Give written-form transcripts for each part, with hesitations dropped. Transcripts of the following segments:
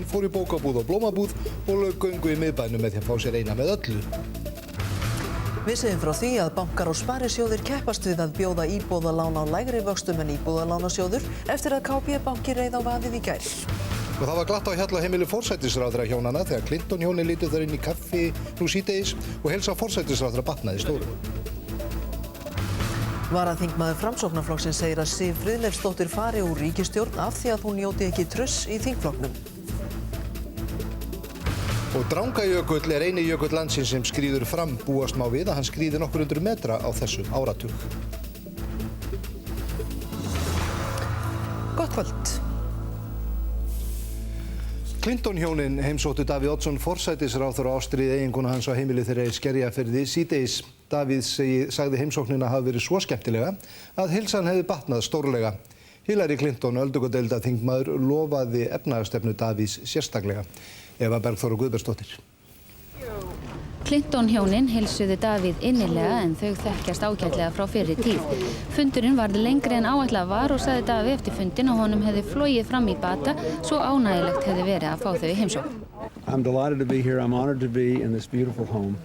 Oddsson fór í bókabúð og blómabúð og lauk göngu í miðbænum með því að fá sér eina með öllu. Við segjum frá því að bankar og sparisjóðir keppast við að bjóða íbúðalán á lægri vöxtum en íbúðalánasjóður eftir að KB-banki reið á vaðið í gær. Og það var glatt á hjalla heimili forsætisráðherra hjónanna þegar Clinton hjónin litu þar inn í kaffi nú síðdegis og heilsa forsætisráðherra batnaði stóru. Varaþingmaður Framsóknarflokksins segir að Sif Friðleifsdóttir fari úr ríkisstjórn af því að hún njóti ekki trausts í þingflokknum. Og Drangajökull eini jökull landsins sem skríður fram, búast má við að hann skríði nokkur hundruð metra á þessum áratug. Gott kvöld. Clinton hjónin heimsóttu Davíð Oddsson forsætisráðherra Ástríði eiginkonu hans á heimili þeirra í Skerjafirði síðdegis. Davíð sagði heimsóknina hafa verið svo skemmtilega að heilsan hefði batnað stórlega. Hillary Clinton, öldungadeildarþingmaður, lofaði efnahagsstefnu Davíðs sérstaklega. Eva Bergþóra Guðbergsdóttir. Clinton hjónin heilsuðu Davíð innilega en þau þekkjast ágætlega frá fyrri tíð. Fundurinn varð lengri en áætlað var og sagði Davíð eftir fundinn að honum hefði flogið fram í bata svo ánægilegt hefði verið að fá þau í heimsókn. I'm delighted to be here. I'm honored to be in this beautiful home.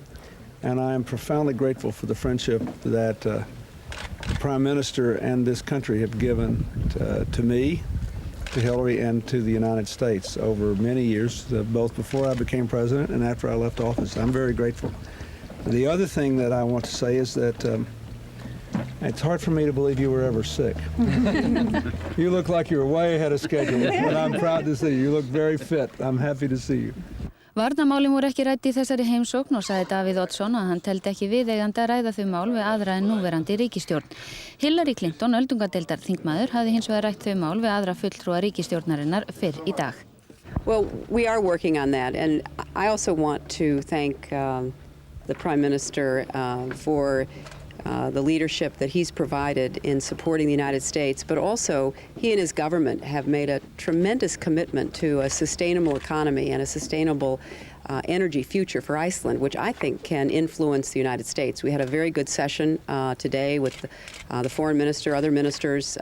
And I am profoundly grateful for the friendship that the Prime Minister and this country have given to me, to Hillary, and to the United States over many years, both before I became president and after I left office. I'm very grateful. The other thing that I want to say is that it's hard for me to believe you were ever sick. You look like you were way ahead of schedule, but I'm proud to see you. You look very fit. I'm happy to see you. Varnarmálin voru ekki rædd í þessari heimsókn og sagði Davíð Oddsson að hann teldi ekki viðeigandi að ræða þau mál við aðra en núverandi ríkisstjórn. Hillary Clinton, öldungadeildarþingmaður, hafði hins vegar rætt þau mál við aðra fulltrúa ríkisstjórnarinnar fyrr í dag. Well, we are working on that, and I also want to thank the Prime Minister for the leadership that he's provided in supporting the United States, but also he and his government have made a tremendous commitment to a sustainable economy and a sustainable energy future for Iceland, which I think can influence the United States. We had a very good session today with the foreign minister, other ministers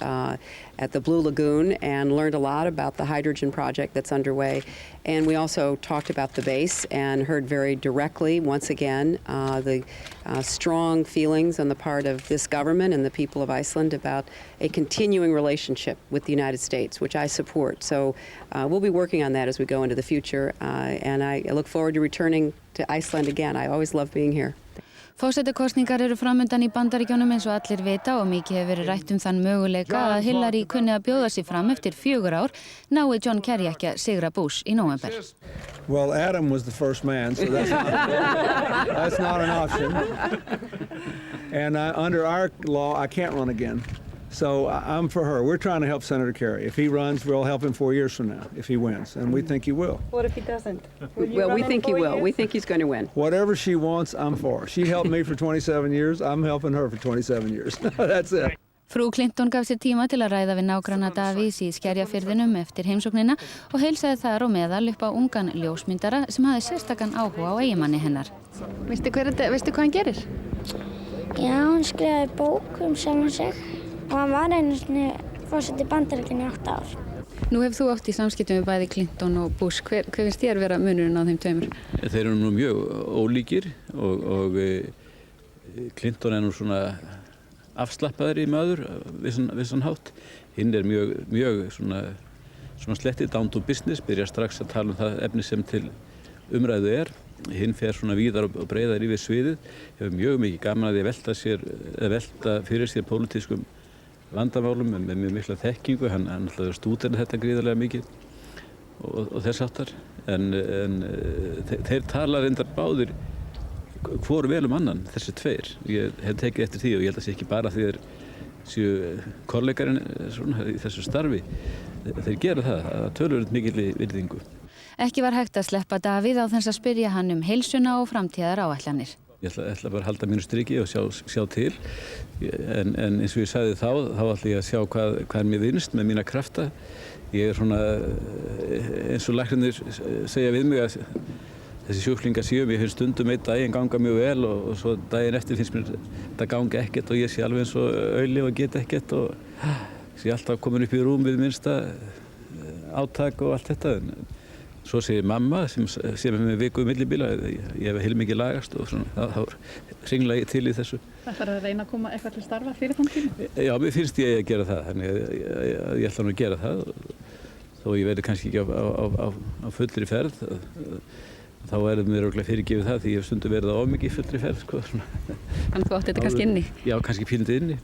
at the Blue Lagoon, and learned a lot about the hydrogen project that's underway. And we also talked about the base and heard very directly, once again, the strong feelings on the part of this government and the people of Iceland about a continuing relationship with the United States, which I support. So we'll be working on that as we go into the future, and I look forward to returning to Iceland again. I always love being here. Forsetakosningar eru framundan í Bandaríkjunum eins og allir vita og mikið hefur verið rætt þann möguleika að Hillary kunni að bjóða sig fram eftir 4 ár nái John Kerry ekki að sigra Bush í nóvember. Well, Adam was the first man, so that's not an option. And under our law, I can't run again. So I'm for her. We're trying to help Senator Kerry. If he runs, we'll help him 4 years from now, if he wins. And we think he will. What if he doesn't? Well, we think he will. We think he's going to win. Whatever she wants, I'm for. She helped me for 27 years. I'm helping her for 27 years. That's it. Frú Clinton gaf sér tíma til að ræða við nágranna Davíðs í Skerjafirðinum eftir heimsóknina og heilsaði þar og meðal upp á ungan ljósmyndara sem hafði sérstakan áhuga á eiginmanni hennar. Veistu hvað hann gerir? Já, hann skrifaði bók sjálfan sig og hann var einu sinni forseti Bandaríkjanna í 8 ár. Nú hefur þú átt í samskiptum við bæði Clinton og Bush. Hver finnst þér vera munurinn á þeim tveimur? Þeir eru nú mjög ólíkir og Clinton er nú svona afslappaðri maður vissan hátt. Hinn er mjög svona slettið down to business, byrjar strax að tala það efni sem til umræðu er. Hinn fer svona víðar og breiðar yfir sviðið, hefur mjög mikið gaman að því að velta fyrir sér pólitískum vandamálum með mjög mikla þekkingu. Hann alltaf stúdera þetta gríðarlega mikið og þess háttar. En þeir tala reyndar báðir hvor vel annan, þessi tveir. Ég hef tekið eftir því og ég held að það sé ekki bara því þeir séu kollegarinn í þessu starfi. Þeir gera það að töluvert mikilli virðingu. Ekki var hægt að sleppa Davíð á þess að spyrja hann heilsuna og framtíðar áætlanir. Ég ætla bara að halda mínu striki og sjá til. En eins og ég sagði þá ætla ég að sjá hvað mér vinnst með mína krafta. Ég svona, eins og læknarnir segja við mig að þessi sjúklingar séu mér finnst stundum einn daginn ganga mjög vel og svo daginn eftir finnst mér þetta ganga ekkert og ég sé alveg eins og auli og get ekkert og sé alltaf komin upp í rúm við minnsta átak og allt þetta. Svo segir mamma sem með viku millibíla, ég hef heilmikið lagast og svona, þá hringla ég til í þessu. Það þarf að reyna að koma eitthvað til starfa fyrir þann tíma? Já, mér finnst ég að gera það, þannig að ég ætla nú að gera það. Þó ég verði kannski ekki á fullri ferð, þá er mér örugglega fyrirgefið það því ég hef stundum verið á of mikið fullri ferð. Sko, Þannig þú átti þetta kannski inni? Já, kannski pínlítið inni.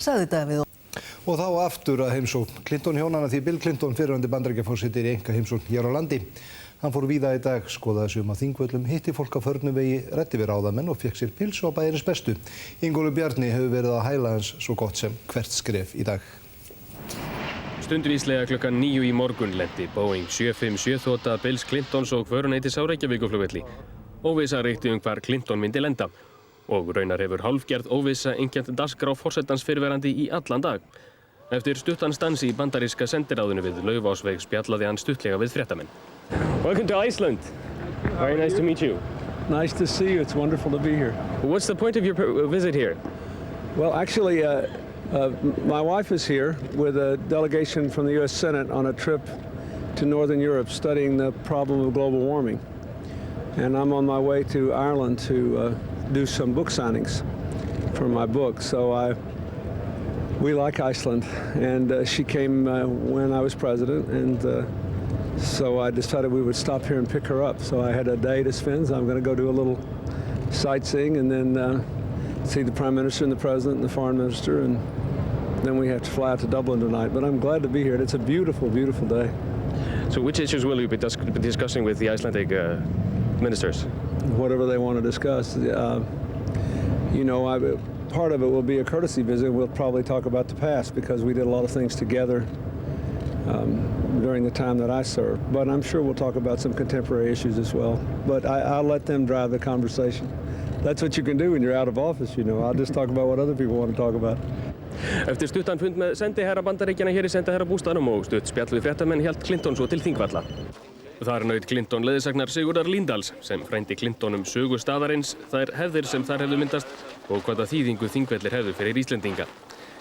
Sagði Davíð. Og þá aftur að heimsókn Clinton hjónanna því Bill Clinton fyrrverandi Bandaríkjaforseti er í einkaheimsókn hér á landi. Hann fór víða í dag, skoðaði sig á Þingvöllum, hitti fólk á förnum vegi, ræddi við ráðamenn og fékk sér pylsu á bæjarins bestu. Ingólfur Bjarni hefur verið að hæla hans svo gott sem hvert skref í dag. Stundvíslega klukkan 9 í morgun lenti Boeing 757 þota Bills Clintons og föruneytis á Reykjavíkurflugvelli. Óvissa ríkti hvar Clinton myndi lenda. Og raunar hefur hálfgerð óvissa einkennt dagskrá forsetans fyrrverandi í allan dag. Eftir stuttan stans í bandaríska sendiráðinu við Laufásveg spjallaði hann stuttlega við fréttamenn. Welcome to Iceland. Very nice to meet you. Nice to see you. It's wonderful to be here. What's the point of your visit here? Well, actually, my wife is here with a delegation from the U.S. Senate on a trip to Northern Europe studying the problem of global warming. And I'm on my way to Ireland to do some book signings for my book. So we like Iceland, and she came when I was president, and so I decided we would stop here and pick her up. So I had a day to spend. So I'm going to go do a little sightseeing and then see the Prime Minister and the President and the Foreign Minister, and then we have to fly out to Dublin tonight. But I'm glad to be here. It's a beautiful, beautiful day. So which issues will you be discussing with the Icelandic ministers? Whatever they want to discuss. You know, part of it will be a courtesy visit. We'll probably talk about the past because we did a lot of things together during the time that I served. But I'm sure we'll talk about some contemporary issues as well. But I'll let them drive the conversation. That's what you can do when you're out of office, you know. I'll just talk about what other people want to talk about. Eftir stuttan fund með sendiherra Bandaríkjanna hér í sendiherrabústaðnum og stutt spjall við fréttamenn hélt Clinton svo til Þingvalla. Þar naut Clinton leiðsagnar Sigurðar Líndals sem frændi Clinton sögu staðarins, þær hefðir sem þar hefðu myndast og hvaða þýðingu Þingvellir hefðu fyrir Íslendinga.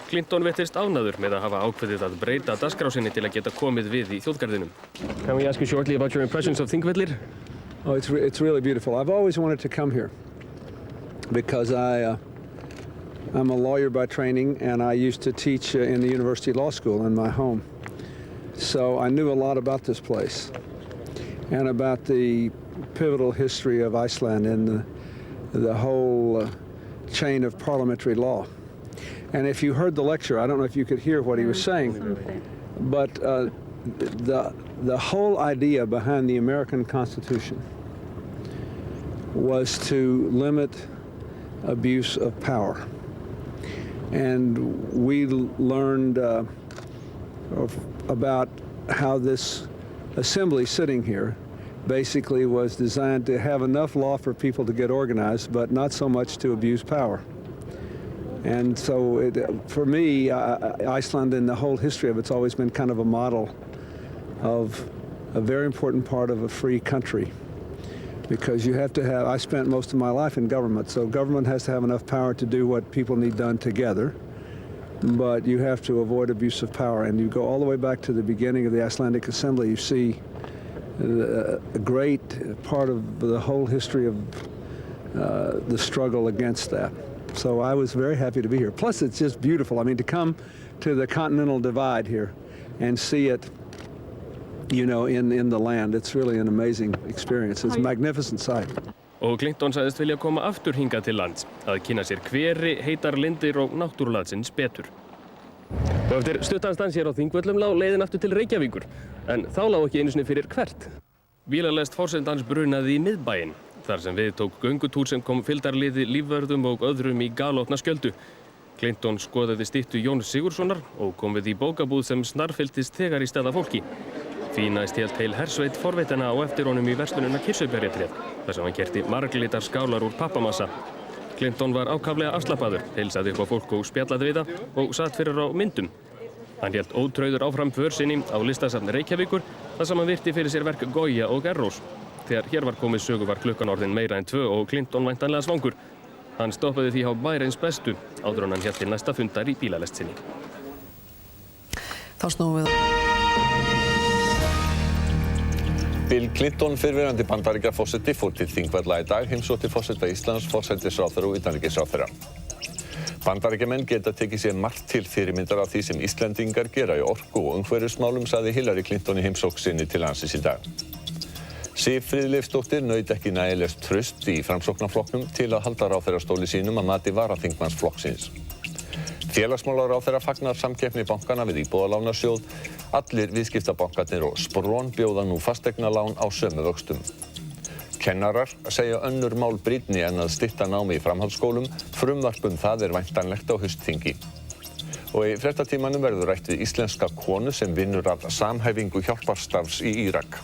Clinton virtist ánægður með að hafa ákveðið að breyta dagskrá sinni til að geta komið við í þjóðgarðinum. Can we ask you shortly about your impressions of Þingvellir? Oh, it's really beautiful. I've always wanted to come here because I'm a lawyer by training, and I used to teach in the University Law School in my home. So I knew a lot about this place and about the pivotal history of Iceland and the whole chain of parliamentary law. And if you heard the lecture, I don't know if you could hear what he was saying, but the whole idea behind the American Constitution was to limit abuse of power. And we learned about how this assembly sitting here basically was designed to have enough law for people to get organized, but not so much to abuse power. And so for me, Iceland and the whole history of it's always been kind of a model of a very important part of a free country. Because you have to have, I spent most of my life in government, so government has to have enough power to do what people need done together, but you have to avoid abuse of power. And you go all the way back to the beginning of the Icelandic Assembly, you see a great part of the whole history of the struggle against that. So I was very happy to be here. Plus it's just beautiful. I mean, to come to the Continental Divide here and see it, you know, in the land. It's really an amazing experience. It's a magnificent sight. Og Clinton sagðist vilja koma aftur hingað til lands, að kynna sér hveri, heitar lindir og náttúrulandsins betur. Og eftir stuttanstans hér á Þingvöllum lá leiðin aftur til Reykjavíkur, en þá lá ekki einu sinni fyrir hvert. Bílalest forsetans brunaði í miðbæinn, þar sem við tók göngutúr sem kom fylgdarliði lífvörðum og öðrum í galopna skjöldu. Clinton skoðaði styttu Jóns Sigurðssonar og kom við í bókabúð sem snarfylltist þegar í stað af fólki. Því næst hélt heil hersveit forvitana á eftir honum í verslunina Kirsuberjatréð, þar sem hann kerti marglitar skálar úr pappamassa. Clinton var ákaflega afslappaður, heilsaði upp á fólk og spjallaði við það og satt fyrir á myndum. Hann hélt ótrauður áfram för sinni á listasafni Reykjavíkur, þar sem hann virti fyrir sér verk Goya og Errós. Þegar hér var komið sögu var klukkan orðin meira en 2 og Clinton væntanlega svangur. Hann stoppaði því á bæjarins bestu áður en hann hélt til næsta fundar í bílalest sinni. Þá snúum við Bill Clinton, fyrrverandi Bandaríkjaforseti, fór til Þingvalla í dag, heimsótti forseta Íslands, forsætisráðherra og utanríkisráðherra. Bandaríkjamenn geta tekið sér margt til fyrirmyndar af því sem Íslendingar gera í orku- og umhverfismálum, sagði Hillary Clinton í heimsókn sinni til landsins í dag. Sif Friðleifsdóttir naut ekki nægilegs traust í Framsóknarflokknum til að halda ráðherrastóli sínum að mati varaþingmanns flokksins. Félagsmálaráðherra fagnar samkeppni bankana við Íbúðalánasjóð. Allir viðskiptabankarnir og Spron bjóða nú fasteignalán á sömu vöxtum. Kennarar segja önnur mál brýnni en að stytta námi í framhaldsskólum. Frumvarp það væntanlegt á haustþingi. Og í fréttatímanum verður rætt við íslenska konu sem vinnur að samhæfingu hjálparstarfs í Írak.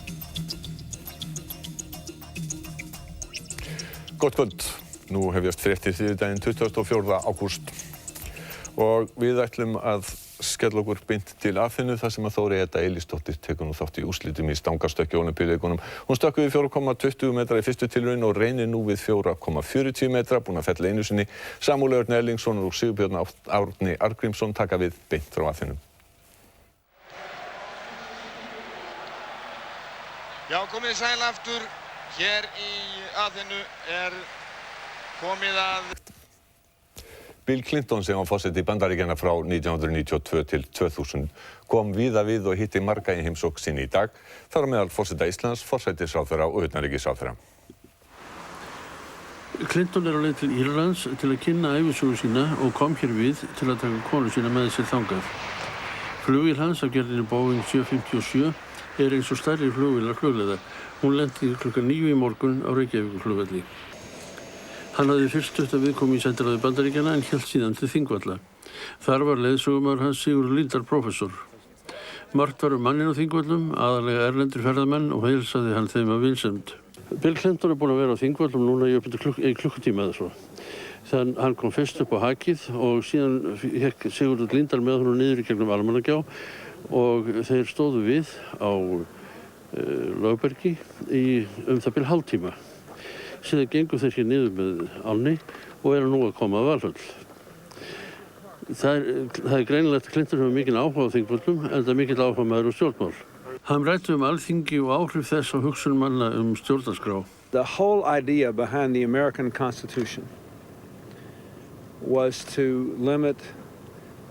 Gott kvöld. Nú hefjast fréttir þriðjudaginn 24. ágúst. Og við ætlum að skella okkur beint til Aþenu þar sem að Þórey Edda Elísdóttir tekur nú þátt í úrslitum í stangarstökki á Ólympíuleikunum. Hún stökk við 4,20 metra í fyrstu tilraun og reynir nú við 4,40 metra, búin að fella einu sinni. Samúel Örn Erlingsson og Sigurbjörn Árni Arngrímsson taka við beint frá Aþenu. Já, komið sæl aftur. Hér í Aþenu komið að... Bill Clinton sem var forseti Bandaríkjanna frá 1992 til 2000 kom víða við og hitti marga í heimsókn sinni í dag. Þar á meðal forseta Íslands, forsætisráðherra og utanríkisráðherra. Clinton á leið til Írlands til að kynna ævisögu sína og kom hér við til að taka konu sína með sér þangað. Flugvél hans af gerðinni Boeing 757 eins og stærri flugvélar flugleiða. Hún lenti klukkan 9 í morgun á Reykjavíkurflugvelli. Hann hafði fyrst stutt að viðkomu í sendiráði Bandaríkjanna en hélt síðan til Þingvalla. Þar var leiðsögumaður hans Sigurður Líndal prófessor. Margt var manninn á Þingvöllum, aðalega erlendir ferðamenn og heilsaði hann þeim af vinsemd. Bill Clinton búinn að vera á Þingvöllum núna í klukkutíma eða svo. Þannig hann kom fyrst upp á hakið og síðan hékk Sigurður Líndal með honum niður í gegnum Almannagjá og þeir stóðu við á Lögbergi í það bil hálftíma. Síðan gengur þeir hér niður með ánni og nú að koma að Valhöll. Það greinilegt að Clinton hefur mikinn áhuga á Þingvöllum enda mikill áhuga maður stjórnmál. Hann ræddi Alþingi og áhrif þess á hugsun manna stjórnarskrá. The whole idea behind the American Constitution was to limit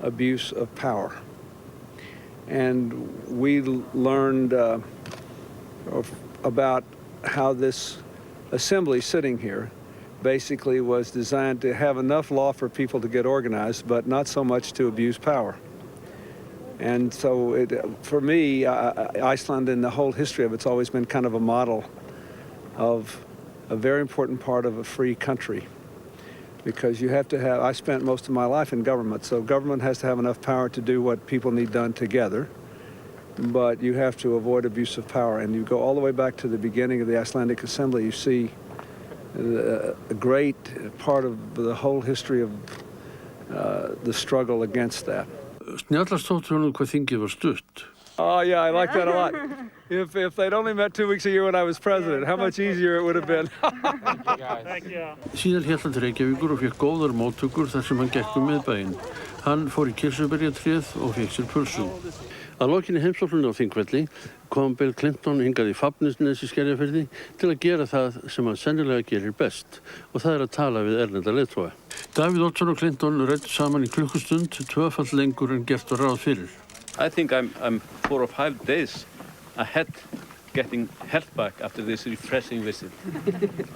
abuse of power. And we learned about how this assembly sitting here basically was designed to have enough law for people to get organized, but not so much to abuse power. And so for me, Iceland and the whole history of it's always been kind of a model of a very important part of a free country. Because you have to have, I spent most of my life in government, so government has to have enough power to do what people need done together. But you have to avoid abuse of power. And you go all the way back to the beginning of the Icelandic Assembly, you see a great part of the whole history of the struggle against that. Snjallast þóttu honum hvað þingið var stutt. Oh yeah, I like that a lot. If they'd only met 2 weeks a year when I was president, how much easier it would have been. Thank you. Síðan hélt hann til Reykjavíkur og fékk góðar móttökur þar sem hann gekk miðbæinn. Hann fór í kirsuberjatréð og fékk sér pulsu. Að lokinni heimsókninni á Þingvelli kom Bill Clinton hingað í Fafnisnes í Skerjafirði til að gera það sem hann sennilega gerir best og það að tala við erlenda leiðtoga. Davíð Oddsson og Clinton ræddu saman í klukkustund, tvöfalt lengur en gert var ráð fyrir. I think I'm 4 or 5 days ahead getting health back after this refreshing visit.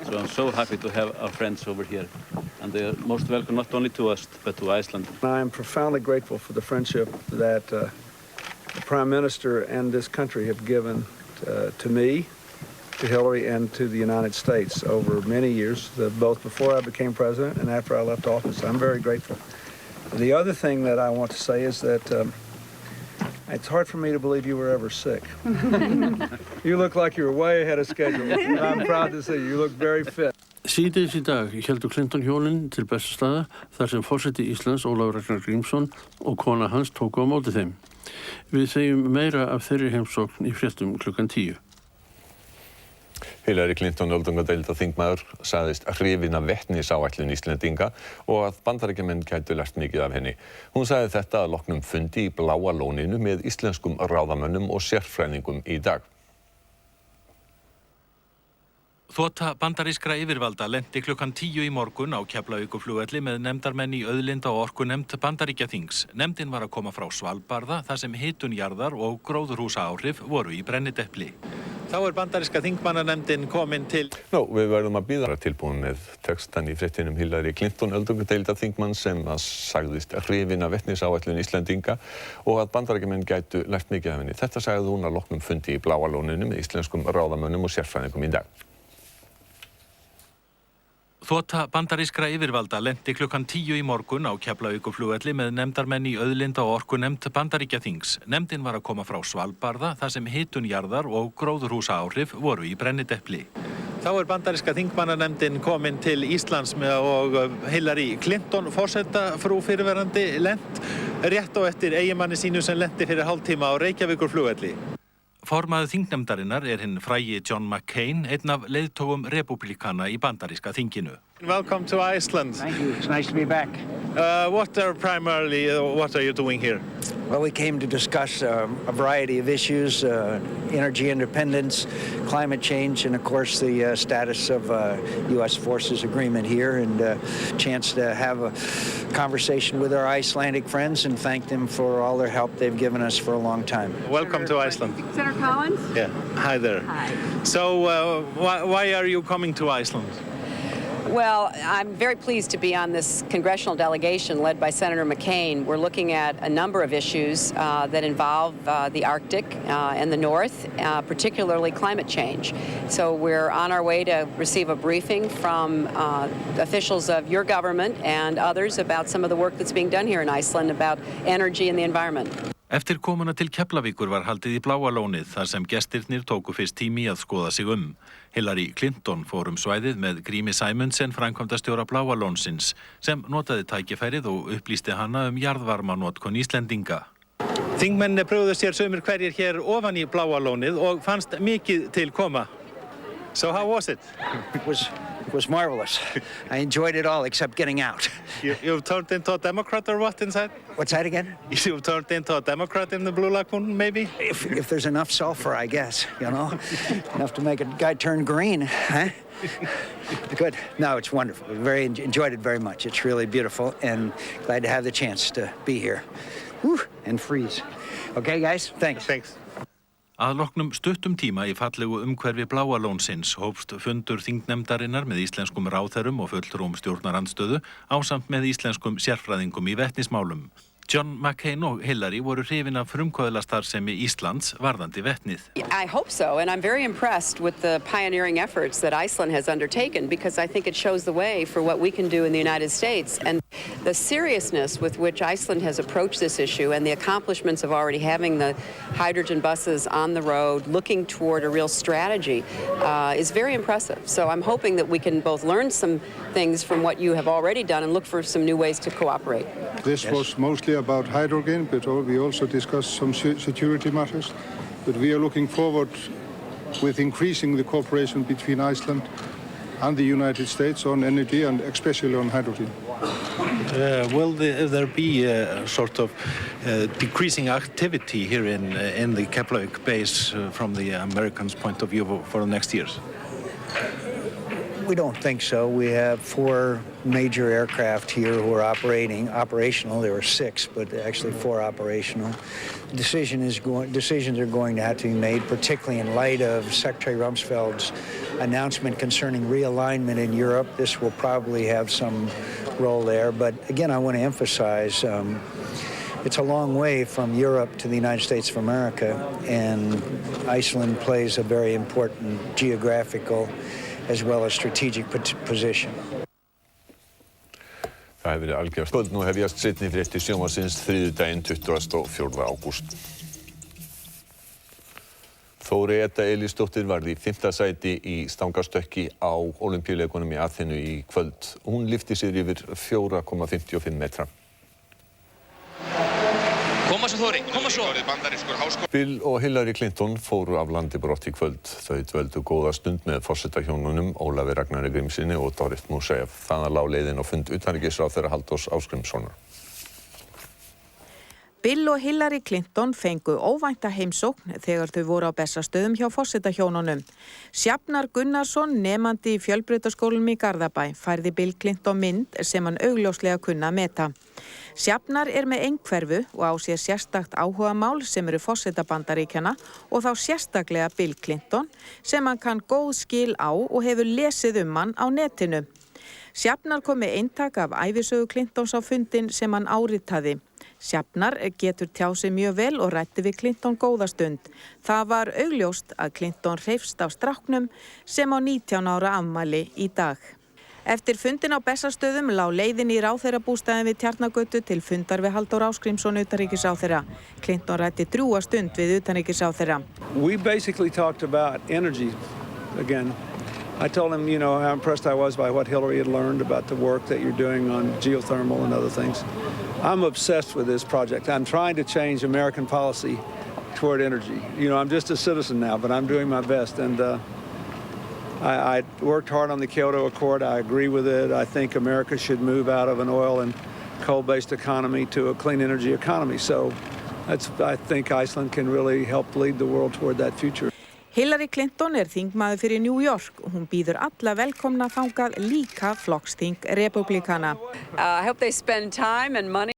So I'm so happy to have our friends over here. And they are most welcome not only to us, but to Iceland. I am profoundly grateful for the friendship that the Prime Minister and this country have given to me, to Hillary, and to the United States over many years, both before I became president and after I left office. I'm very grateful. The other thing that I want to say is that it's hard for me to believe you were ever sick. You look like you were way ahead of schedule. I'm proud to say you look very fit. Síðdegis í dag héldu Clinton hjónin til Bessastaða þar sem forseti Íslands Ólafur Ragnar Grímsson og kona hans tóku á móti þeim. Við segjum meira af þeirri heimsókn í fréttum klukkan 10. Hillary Clinton, öldungadeildarþingmaður, sagðist hrifin af vetnisáætlun Íslendinga og að Bandaríkjamenn gætu lært mikið af henni. Hún sagði þetta að loknum fundi í Bláa lóninu með íslenskum ráðamönnum og sérfræðingum í dag. Þota bandarískra yfirvalda lenti klukkan 10 í morgun á Keflavíkurflugvelli með nefndarmenn í auðlinda- og orkunefnd Bandaríkjaþings. Nefndin var að koma frá Svalbarða þar sem hitun jarðar og gróðurhúsaáhrif voru í brennidepli. Þá bandaríska þingmannanefndin komin til... Við verðum að bíða tilbúin með textan í fréttinum Hillary Clinton, öldungadeildarþingmann sem sagðist hrifin af vetnisáætlun Íslendinga og að Bandaríkjamenn gætu lært mikið af henni. Þetta sagði hún að loknum fundi í Bláa lóninu með íslenskum ráðamönnum og sérfræðingum í dag. Þota bandarískra yfirvalda lenti klukkan 10 í morgun á Keflavíkurflugvelli með nefndarmenn í auðlinda- og orkunefnd Bandaríkjaþings. Nefndin var að koma frá Svalbarða þar sem hitun jarðar og gróðurhúsaáhrif voru í brennidepli. Þá bandaríska þingmannanefndin komin til Íslands og Hillary Clinton forseta frú fyrirverandi lent rétt á eftir eiginmanni sínu sem lenti fyrir hálftíma á Reykjavíkurflugvelli. Formaður þingnefndarinnar hinn frægi John McCain, einn af leiðtogum repúblikana í bandaríska þinginu. Welcome to Iceland. Thank you. It's nice to be back. What are you doing here? Well, we came to discuss a variety of issues, energy independence, climate change, and of course the status of U.S. Forces agreement here, and a chance to have a conversation with our Icelandic friends and thank them for all their help they've given us for a long time. Welcome to Iceland. Senator Collins? Yeah, hi there. Hi. So why are you coming to Iceland? Well, I'm very pleased to be on this congressional delegation led by Senator McCain. We're looking at a number of issues that involve the Arctic and the North, particularly climate change. So we're on our way to receive a briefing from officials of your government and others about some of the work that's being done here in Iceland about energy and the environment. Eftir komuna til Keflavíkur var haldið í Bláa lónið þar sem gestirnir tóku fyrst tími að skoða sig Hillary Clinton fór svæðið með Grími Sæmundsen, framkvæmdastjóra Bláa lónsins, sem notaði tækifærið og upplýsti hana jarðvarmanotkun Íslendinga. Þingmenn brugðu sér sumir hverjir hér ofan í Bláa lónið og fannst mikið til koma. So how was it? It was marvelous. I enjoyed it all except getting out. You've turned into a Democrat or what inside? What's that again? You've turned into a Democrat in the Blue Lagoon, maybe? If there's enough sulfur, I guess, you know. Enough to make a guy turn green, huh? Good. No, it's wonderful. We enjoyed it very much. It's really beautiful and glad to have the chance to be here. Whew, and freeze. Okay, guys? Thanks. Thanks. Að loknum stuttum tíma í fallegu umhverfi Bláa lónsins hófst fundur þingnefndarinnar með íslenskum ráðherrum og fulltrúum stjórnarandstöðu ásamt með íslenskum sérfræðingum í vetnismálum. John McCain og Hillary voru hrifin af frumkvöðlastarfsemi Íslands varðandi vetnið. I hope so, and I'm very impressed with the pioneering efforts that Iceland has undertaken because I think it shows the way for what we can do in the United States. And the seriousness with which Iceland has approached this issue and the accomplishments of already having the hydrogen buses on the road, looking toward a real strategy, is very impressive. So I'm hoping that we can both learn some things from what you have already done and look for some new ways to cooperate. This was mostly about hydrogen, but we also discussed some security matters. But we are looking forward with increasing the cooperation between Iceland and the United States on energy and especially on hydrogen. Will there be a sort of decreasing activity here in the Keflavik base from the Americans' point of view for the next years? We don't think so. We have 4 major aircraft here who are operational. There were 6, but actually 4 operational. Decisions are going to have to be made, particularly in light of Secretary Rumsfeld's announcement concerning realignment in Europe. This will probably have some role there. But again, I want to emphasize it's a long way from Europe to the United States of America, and Iceland plays a very important geographical as well as strategic position. Það hefur verið algjört kvöld. Nú hefjast seinni fréttir sjónvarpsins þriðjudaginn 24. ágúst. Þórey Edda Elísdóttir varð í 5. sæti í stangarstökki á Ólympíuleikunum í Aþenu í kvöld. Hún lyfti sér yfir 4,55 metra. Koma svo Þóri, koma svo! Bill og Hillary Clinton fóru af landi brott í kvöld. Þau dvöldu góða stund með forsetahjónunum Ólafi Ragnari Grímssyni og Dorit Musaev. Þaðan lá leiðin á fund utanríkisráðherra Halldórs Ásgrímssonar. Bill og Hillary Clinton fengu óvænta heimsókn þegar þau voru á Bessastöðum hjá forsetahjónunum. Sjafnar Gunnarsson, nemandi í Fjölbrautaskólanum í Garðabæ, færði Bill Clinton mynd sem hann augljóslega kunna meta. Sjafnar með einhverfu og á sér sérstakt áhugamál sem eru forseta Bandaríkjanna og þá sérstaklega Bill Clinton sem hann kann góð skil á og hefur lesið hann á netinu. Sjafnar kom með eintak af ævisögu Clintons á fundin sem hann áritaði. Sjafnar getur tjáð sig mjög vel og ræddi við Clinton góða stund. Það var augljóst að Clinton hreifst af stráknum sem á 19 ára afmæli í dag. Eftir fundin á Bessastöðum lá leiðin í ráðherrabústaðinn við Tjarnargötu til fundar við Halldór Ásgrímsson utanríkisráðherra. Clinton ræddi drjúga stund við utanríkisráðherra. We basically talked about energy again. I told him, how impressed I was by what Hillary had learned about the work that you're doing on geothermal and other things. I'm obsessed with this project. I'm trying to change American policy toward energy. I'm just a citizen now, but I'm doing my best. And I worked hard on the Kyoto Accord. I agree with it. I think America should move out of an oil and coal-based economy to a clean energy economy. So I think Iceland can really help lead the world toward that future. Hillary Clinton þingmaður fyrir New York og hún býður alla velkomna þangað líka flokksþing repúblikana. I hope they spend time and money